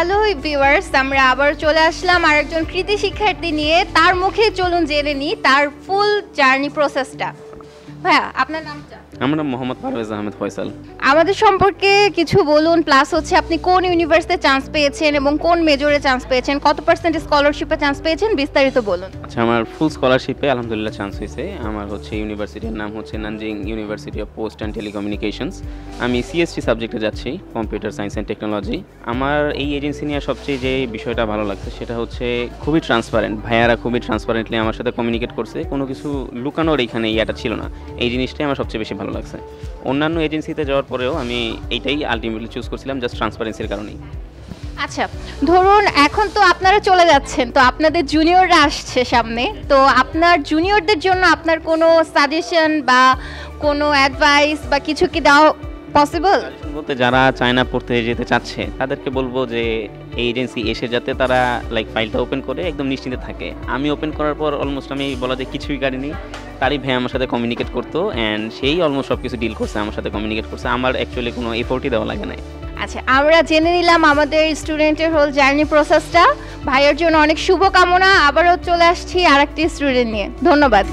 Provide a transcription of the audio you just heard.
Hello viewers, আমরা আবার চলে আসলাম আরেকজন কৃতি শিক্ষার্থী নিয়ে। তার মুখে চলুন জেনে নিই তার ফুল জার্নি প্রসেসটা। ভাইয়া, আপনার নামটা? আমার নাম মোহাম্মদ পারভেজ আহমেদ ফয়সাল। আমাদের সম্পর্কে কিছু বলুন, প্লাস হচ্ছে আপনি কোন ইউনিভার্সিটিতে চান্স পেয়েছেন এবং কোন মেজরে চান্স পেয়েছেন, কত পার্সেন্ট স্কলারশিপে চান্স পেয়েছেন, বিস্তারিত বলুন। আচ্ছা, আমার ফুল স্কলারশিপে আলহামদুলিল্লাহ চান্স হয়েছে। আমার হচ্ছে ইউনিভার্সিটির নাম হচ্ছে Nanjing university of post and telecommunications. আমি সিএসটি সাবজেক্টে যাচ্ছি, কম্পিউটার সায়েন্স অ্যান্ড টেকনোলজি। আমার এই এজেন্সি নিয়ে সবচেয়ে যে বিষয়টা ভালো লাগছে সেটা হচ্ছে খুবই ট্রান্সপারেন্ট। ভাইয়ারা খুবই ট্রান্সপারেন্টলি আমার সাথে কমিউনিকেট করছে, কোনো কিছু লুকানোর এইখানে ইয়াটা ছিল না। এই জিনিসটাই আমার সবচেয়ে বেশি ভালো লাগছে। অন্যান্য এজেন্সিতে যাওয়ার পরেও আমি এইটাই আলটিমেটলি চুজ করছিলাম, জাস্ট ট্রান্সপারেন্সির কারণেই। আচ্ছা, ধরুন এখন তো আপনারা চলে যাচ্ছেন, তো আপনাদের জুনিয়ররা আসছে সামনে, তো আপনার জুনিয়রদের জন্য আপনার কোনো সাজেশন বা কোনো অ্যাডভাইস বা কিছু কি দেওয়া পসিবল? বলতে যারা চায়না পড়তে যেতে চাচ্ছে তাদেরকে বলবো যে এই এজেন্সি এসে যাতে তারা ফাইলটা ওপেন করে একদম নিশ্চিন্তে থাকে। আমি ওপেন করার পর অলমোস্ট আমি বলা যায় কিছুই কারিনি, তারই ভাই আমার সাথে কমিউনিকেট করতো অ্যান্ড সেই অলমোস্ট সব কিছু ডিল করছে, আমার সাথে কমিউনিকেট করছে। আমার অ্যাকচুয়ালি কোনো এফোর্টই দেওয়া লাগে নাই। আচ্ছা, আমরা জেনে নিলাম আমাদের স্টুডেন্টের হোল জার্নি প্রসেসটা। ভাইয়ের জন্য অনেক শুভকামনা। আবারও চলে আসছি আরেকটি স্টুডেন্ট নিয়ে। ধন্যবাদ।